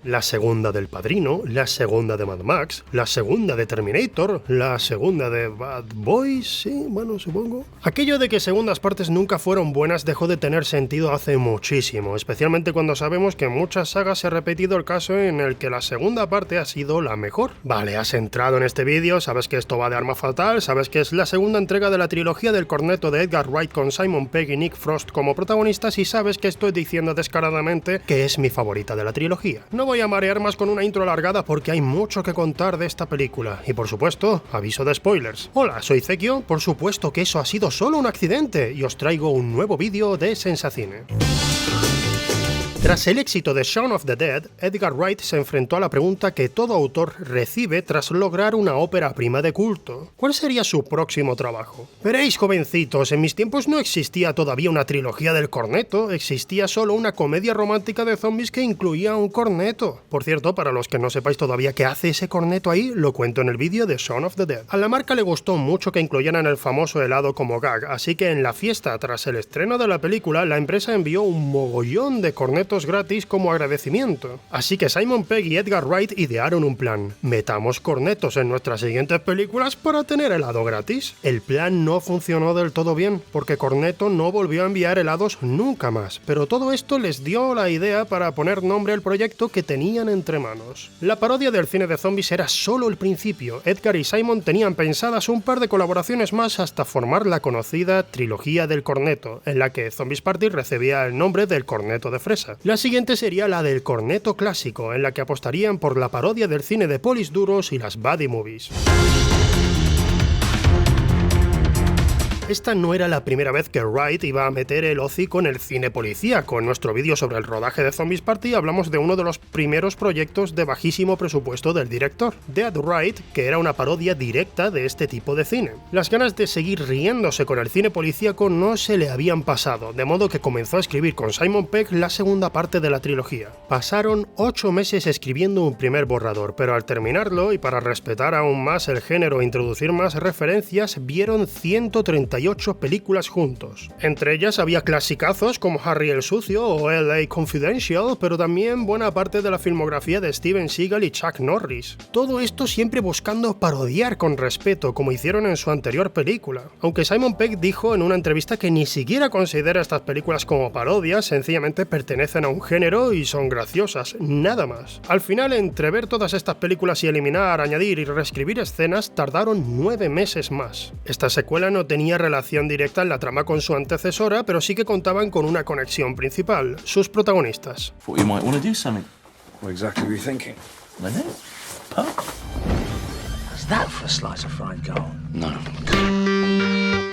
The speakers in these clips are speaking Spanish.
La segunda del Padrino, la segunda de Mad Max, la segunda de Terminator, la segunda de Bad Boys, sí, bueno, supongo. Aquello de que segundas partes nunca fueron buenas dejó de tener sentido hace muchísimo, especialmente cuando sabemos que en muchas sagas se ha repetido el caso en el que la segunda parte ha sido la mejor. Vale, has entrado en este vídeo, sabes que esto va de Arma Fatal, sabes que es la segunda entrega de la trilogía del corneto de Edgar Wright con Simon Pegg y Nick Frost como protagonistas y sabes que estoy diciendo descaradamente que es mi favorita de la trilogía. No voy a marear más con una intro alargada porque hay mucho que contar de esta película. Y por supuesto, aviso de spoilers. Hola, soy Zekio, por supuesto que eso ha sido solo un accidente y os traigo un nuevo vídeo de Sensacine. Tras el éxito de Shaun of the Dead, Edgar Wright se enfrentó a la pregunta que todo autor recibe tras lograr una ópera prima de culto. ¿Cuál sería su próximo trabajo? Veréis, jovencitos, en mis tiempos no existía todavía una trilogía del corneto, existía solo una comedia romántica de zombies que incluía un corneto. Por cierto, para los que no sepáis todavía qué hace ese corneto ahí, lo cuento en el vídeo de Shaun of the Dead. A la marca le gustó mucho que incluyeran el famoso helado como gag, así que en la fiesta tras el estreno de la película, la empresa envió un mogollón de cornetos gratis como agradecimiento. Así que Simon Pegg y Edgar Wright idearon un plan. Metamos cornetos en nuestras siguientes películas para tener helado gratis. El plan no funcionó del todo bien, porque Cornetto no volvió a enviar helados nunca más, pero todo esto les dio la idea para poner nombre al proyecto que tenían entre manos. La parodia del cine de zombies era solo el principio. Edgar y Simon tenían pensadas un par de colaboraciones más hasta formar la conocida trilogía del corneto, en la que Zombies Party recibía el nombre del corneto de fresa. La siguiente sería la del corneto clásico, en la que apostarían por la parodia del cine de polis duros y las buddy movies. Esta no era la primera vez que Wright iba a meter el hocico en el cine policíaco. En nuestro vídeo sobre el rodaje de Zombies Party hablamos de uno de los primeros proyectos de bajísimo presupuesto del director, Dead Right, que era una parodia directa de este tipo de cine. Las ganas de seguir riéndose con el cine policíaco no se le habían pasado, de modo que comenzó a escribir con Simon Pegg la segunda parte de la trilogía. Pasaron 8 meses escribiendo un primer borrador, pero al terminarlo, y para respetar aún más el género e introducir más referencias, vieron 138 películas juntos. Entre ellas había clasicazos como Harry el Sucio o LA Confidential, pero también buena parte de la filmografía de Steven Seagal y Chuck Norris. Todo esto siempre buscando parodiar con respeto, como hicieron en su anterior película. Aunque Simon Pegg dijo en una entrevista que ni siquiera considera estas películas como parodias, sencillamente pertenecen a un género y son graciosas, nada más. Al final, entre ver todas estas películas y eliminar, añadir y reescribir escenas, tardaron 9 meses más. Esta secuela no tenía relación directa en la trama con su antecesora, pero sí que contaban con una conexión principal, sus protagonistas.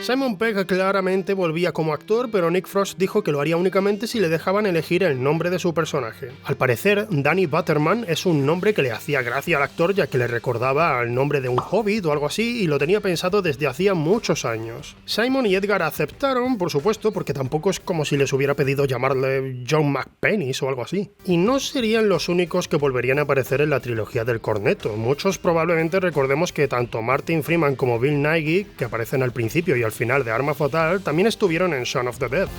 Simon Pegg claramente volvía como actor, pero Nick Frost dijo que lo haría únicamente si le dejaban elegir el nombre de su personaje. Al parecer, Danny Butterman es un nombre que le hacía gracia al actor, ya que le recordaba al nombre de un hobbit o algo así, y lo tenía pensado desde hacía muchos años. Simon y Edgar aceptaron, por supuesto, porque tampoco es como si les hubiera pedido llamarle John McPennis o algo así. Y no serían los únicos que volverían a aparecer en la trilogía del corneto. Muchos probablemente recordemos que tanto Martin Freeman como Bill Nighy, que aparecen al principio y al final de Arma Fatal, también estuvieron en Shaun of the Dead.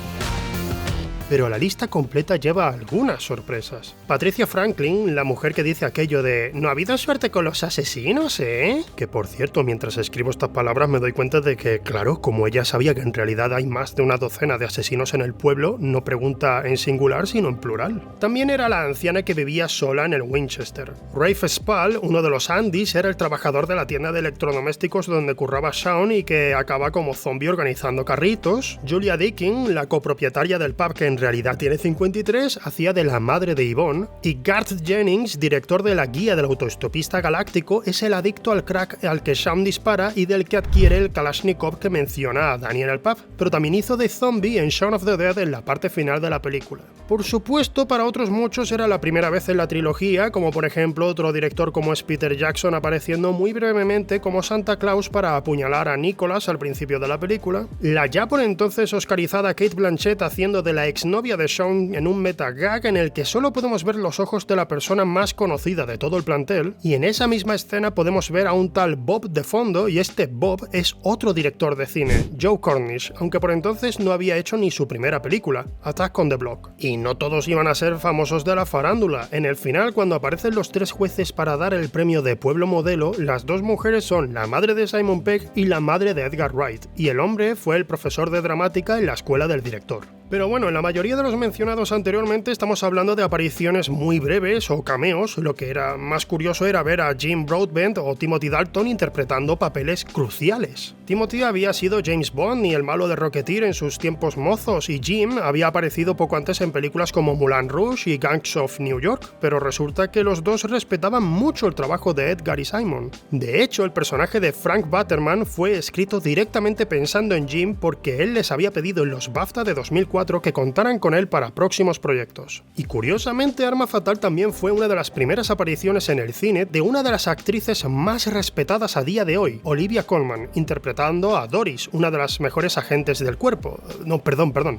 Pero la lista completa lleva algunas sorpresas. Patricia Franklin, la mujer que dice aquello de «No ha habido suerte con los asesinos, ¿eh?». Que por cierto, mientras escribo estas palabras me doy cuenta de que, claro, como ella sabía que en realidad hay más de una docena de asesinos en el pueblo, no pregunta en singular sino en plural. También era la anciana que vivía sola en el Winchester. Rafe Spall, uno de los Andys, era el trabajador de la tienda de electrodomésticos donde curraba Shaun y que acaba como zombie organizando carritos. Julia Dickin, la copropietaria del pub que en realidad tiene 53, hacía de la madre de Yvonne, y Garth Jennings, director de la guía del autoestopista galáctico, es el adicto al crack al que Shaun dispara y del que adquiere el Kalashnikov que menciona a Danny en el pub, pero también hizo de zombie en Shaun of the Dead en la parte final de la película. Por supuesto, para otros muchos era la primera vez en la trilogía, como por ejemplo otro director como es Peter Jackson apareciendo muy brevemente como Santa Claus para apuñalar a Nicholas al principio de la película, la ya por entonces oscarizada Cate Blanchett haciendo de la ex exnovia de Sean en un metagag en el que solo podemos ver los ojos de la persona más conocida de todo el plantel, y en esa misma escena podemos ver a un tal Bob de fondo, y este Bob es otro director de cine, Joe Cornish, aunque por entonces no había hecho ni su primera película, Attack on the Block. Y no todos iban a ser famosos de la farándula. En el final, cuando aparecen los 3 jueces para dar el premio de Pueblo Modelo, las 2 mujeres son la madre de Simon Pegg y la madre de Edgar Wright, y el hombre fue el profesor de dramática en la escuela del director. Pero bueno, en la mayoría de los mencionados anteriormente estamos hablando de apariciones muy breves o cameos. Lo que era más curioso era ver a Jim Broadbent o Timothy Dalton interpretando papeles cruciales. Timothy había sido James Bond y el malo de Rocketeer en sus tiempos mozos, y Jim había aparecido poco antes en películas como Moulin Rouge y Gangs of New York, pero resulta que los dos respetaban mucho el trabajo de Edgar y Simon. De hecho, el personaje de Frank Butterman fue escrito directamente pensando en Jim porque él les había pedido en los BAFTA de 2004 que contaran con él para próximos proyectos. Y curiosamente, Arma Fatal también fue una de las primeras apariciones en el cine de una de las actrices más respetadas a día de hoy, Olivia Colman, interpretando a Doris, una de las mejores agentes del cuerpo,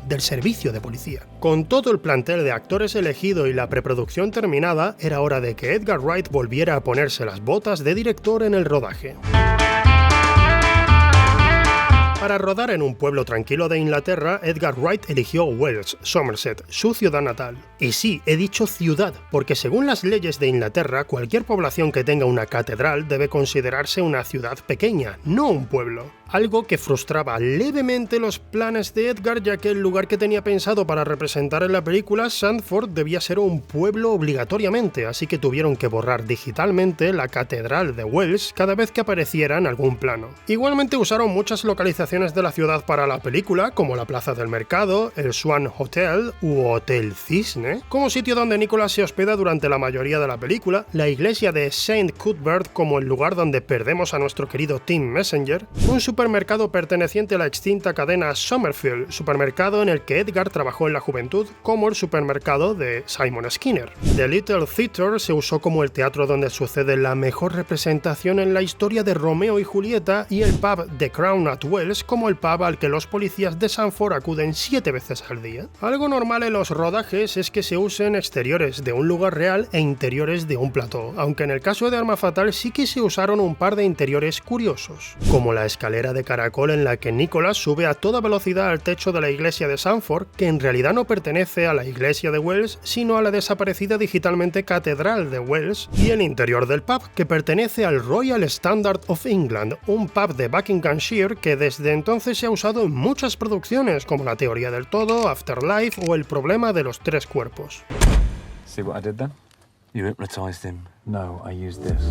del servicio de policía. Con todo el plantel de actores elegido y la preproducción terminada, era hora de que Edgar Wright volviera a ponerse las botas de director en el rodaje. Para rodar en un pueblo tranquilo de Inglaterra, Edgar Wright eligió Wells, Somerset, su ciudad natal. Y sí, he dicho ciudad, porque según las leyes de Inglaterra, cualquier población que tenga una catedral debe considerarse una ciudad pequeña, no un pueblo. Algo que frustraba levemente los planes de Edgar, ya que el lugar que tenía pensado para representar en la película, Sandford, debía ser un pueblo obligatoriamente, así que tuvieron que borrar digitalmente la catedral de Wells cada vez que apareciera en algún plano. Igualmente usaron muchas localizaciones de la ciudad para la película, como la Plaza del Mercado, el Swan Hotel u Hotel Cisne, como sitio donde Nicholas se hospeda durante la mayoría de la película, la iglesia de St. Cuthbert como el lugar donde perdemos a nuestro querido Tim Messenger, un supermercado perteneciente a la extinta cadena Summerfield, supermercado en el que Edgar trabajó en la juventud, como el supermercado de Simon Skinner. The Little Theatre se usó como el teatro donde sucede la mejor representación en la historia de Romeo y Julieta, y el pub The Crown at Wells como el pub al que los policías de Sandford acuden 7 veces al día. Algo normal en los rodajes es que se usen exteriores de un lugar real e interiores de un plató, aunque en el caso de Arma Fatal sí que se usaron un par de interiores curiosos, como la escalera de caracol en la que Nicholas sube a toda velocidad al techo de la iglesia de Sandford, que en realidad no pertenece a la iglesia de Wells, sino a la desaparecida digitalmente catedral de Wells, y el interior del pub, que pertenece al Royal Standard of England, un pub de Buckinghamshire que desde entonces se ha usado en muchas producciones, como La teoría del todo, Afterlife o El problema de los 3 cuerpos. See what I did then? You hypnotized him. No, I used this.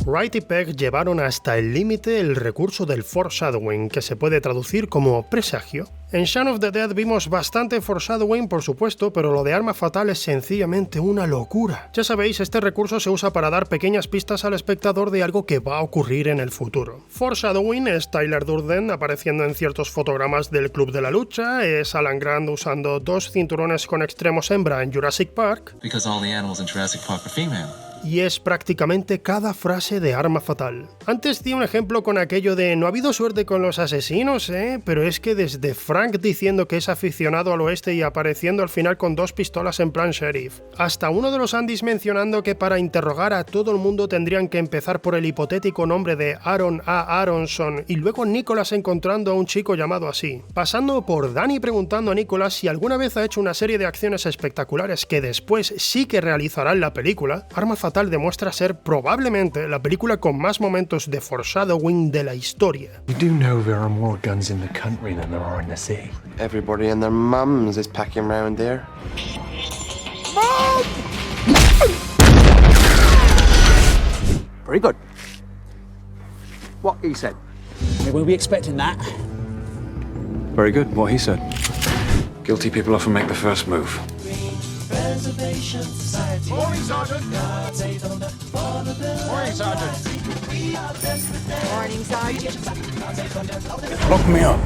Wright y Pegg llevaron hasta el límite el recurso del foreshadowing, que se puede traducir como presagio. En Shaun of the Dead vimos bastante foreshadowing, por supuesto, pero lo de Arma Fatal es sencillamente una locura. Ya sabéis, este recurso se usa para dar pequeñas pistas al espectador de algo que va a ocurrir en el futuro. Foreshadowing es Tyler Durden apareciendo en ciertos fotogramas del Club de la Lucha, es Alan Grant usando 2 cinturones con extremos hembra en Jurassic Park, Because all the animals in Jurassic Park are female. y es prácticamente cada frase de Arma Fatal. Antes di un ejemplo con aquello de no ha habido suerte con los asesinos, pero es que desde Frank diciendo que es aficionado al oeste y apareciendo al final con 2 pistolas en plan sheriff, hasta uno de los Andys mencionando que para interrogar a todo el mundo tendrían que empezar por el hipotético nombre de Aaron A. Aronson, y luego Nicholas encontrando a un chico llamado así, pasando por Danny preguntando a Nicholas si alguna vez ha hecho una serie de acciones espectaculares que después sí que realizará en la película. Arma Fatal demuestra ser probablemente la película con más momentos de foreshadowing de la historia. You do know there are more guns in the country than there are in the city. Everybody and their mums is packing round there. Very good. What he said. We won't be expecting that. Very good, what he said. Guilty people often make the first move. Morning, Sergeant. Morning, Sergeant. Morning, Sergeant. Lock me up.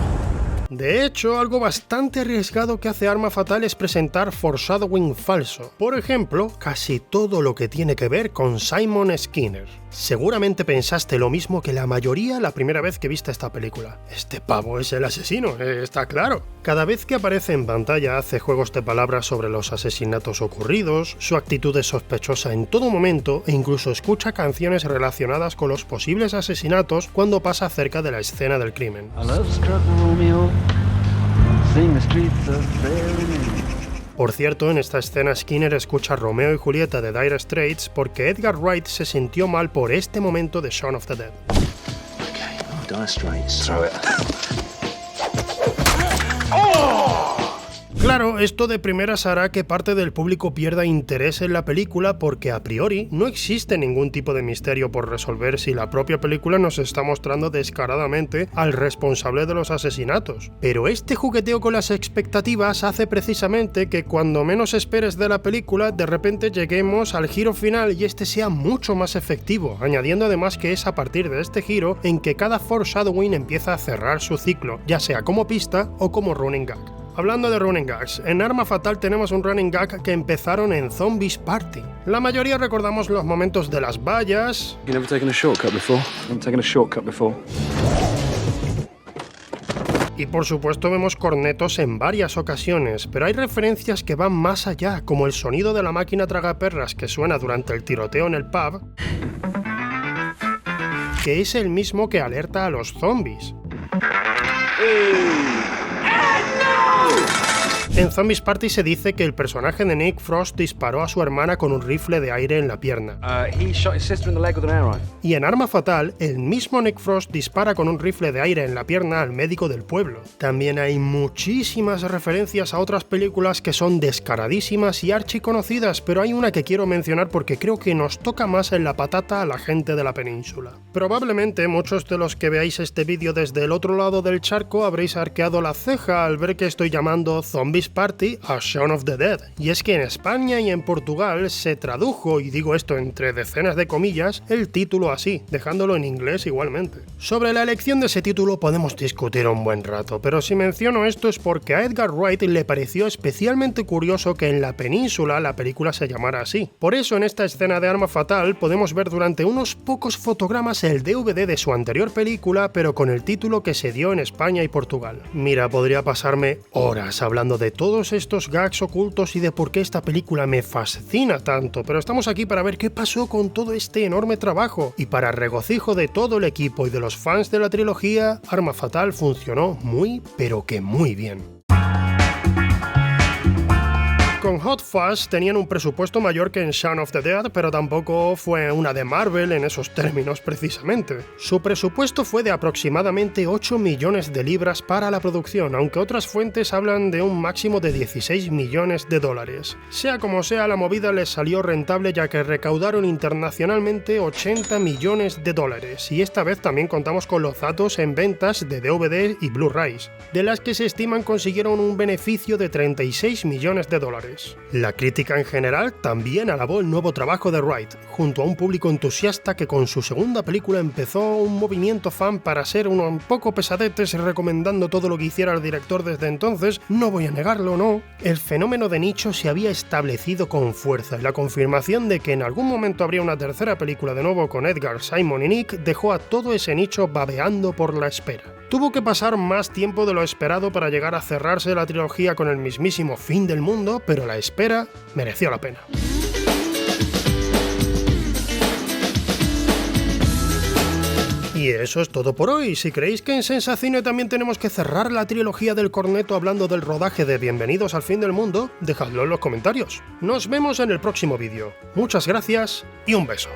De hecho, algo bastante arriesgado que hace Arma Fatal es presentar foreshadowing falso. Por ejemplo, casi todo lo que tiene que ver con Simon Skinner. Seguramente pensaste lo mismo que la mayoría la primera vez que viste esta película. Este pavo es el asesino, está claro. Cada vez que aparece en pantalla hace juegos de palabras sobre los asesinatos ocurridos, su actitud es sospechosa en todo momento e incluso escucha canciones relacionadas con los posibles asesinatos cuando pasa cerca de la escena del crimen. Por cierto, en esta escena Skinner escucha Romeo y Julieta de Dire Straits porque Edgar Wright se sintió mal por este momento de Shaun of the Dead. Dire Straits. Throw it. Claro, esto de primeras hará que parte del público pierda interés en la película porque a priori no existe ningún tipo de misterio por resolver si la propia película nos está mostrando descaradamente al responsable de los asesinatos. Pero este jugueteo con las expectativas hace precisamente que cuando menos esperes de la película de repente lleguemos al giro final y este sea mucho más efectivo, añadiendo además que es a partir de este giro en que cada foreshadowing empieza a cerrar su ciclo, ya sea como pista o como running gag. Hablando de running gags, en Arma Fatal tenemos un running gag que empezaron en Zombies Party. La mayoría recordamos los momentos de las vallas. You never taken a shortcut before? Haven't taken a shortcut before. Y por supuesto vemos cornetos en varias ocasiones, pero hay referencias que van más allá, como el sonido de la máquina tragaperras que suena durante el tiroteo en el pub, que es el mismo que alerta a los zombies. En Zombies Party se dice que el personaje de Nick Frost disparó a su hermana con un rifle de aire en la pierna. He shot his sister in the leg with an air rifle. Y en Arma Fatal, el mismo Nick Frost dispara con un rifle de aire en la pierna al médico del pueblo. También hay muchísimas referencias a otras películas que son descaradísimas y archiconocidas, pero hay una que quiero mencionar porque creo que nos toca más en la patata a la gente de la península. Probablemente muchos de los que veáis este vídeo desde el otro lado del charco habréis arqueado la ceja al ver que estoy llamando Zombies Party a Shaun of the Dead, y es que en España y en Portugal se tradujo, y digo esto entre decenas de comillas, el título así, dejándolo en inglés igualmente. Sobre la elección de ese título podemos discutir un buen rato, pero si menciono esto es porque a Edgar Wright le pareció especialmente curioso que en la península la película se llamara así. Por eso en esta escena de Arma Fatal podemos ver durante unos pocos fotogramas el DVD de su anterior película, pero con el título que se dio en España y Portugal. Mira, podría pasarme horas hablando de todos estos gags ocultos y de por qué esta película me fascina tanto, pero estamos aquí para ver qué pasó con todo este enorme trabajo, y para regocijo de todo el equipo y de los fans de la trilogía, Arma Fatal funcionó muy, pero que muy bien. Con Hot Fuzz tenían un presupuesto mayor que en Shaun of the Dead, pero tampoco fue una de Marvel en esos términos precisamente. Su presupuesto fue de aproximadamente 8 millones de libras para la producción, aunque otras fuentes hablan de un máximo de 16 millones de dólares. Sea como sea, la movida les salió rentable ya que recaudaron internacionalmente 80 millones de dólares, y esta vez también contamos con los datos en ventas de DVD y Blu-rays, de las que se estiman consiguieron un beneficio de 36 millones de dólares. La crítica en general también alabó el nuevo trabajo de Wright, junto a un público entusiasta que con su segunda película empezó un movimiento fan para ser un poco pesadetes recomendando todo lo que hiciera el director desde entonces. No voy a negarlo, no. El fenómeno de nicho se había establecido con fuerza y la confirmación de que en algún momento habría una tercera película de nuevo con Edgar, Simon y Nick dejó a todo ese nicho babeando por la espera. Tuvo que pasar más tiempo de lo esperado para llegar a cerrarse la trilogía con el mismísimo fin del mundo, pero la espera mereció la pena. Y eso es todo por hoy. Si creéis que en Sensacine también tenemos que cerrar la trilogía del corneto hablando del rodaje de Bienvenidos al fin del mundo, dejadlo en los comentarios. Nos vemos en el próximo vídeo. Muchas gracias y un beso.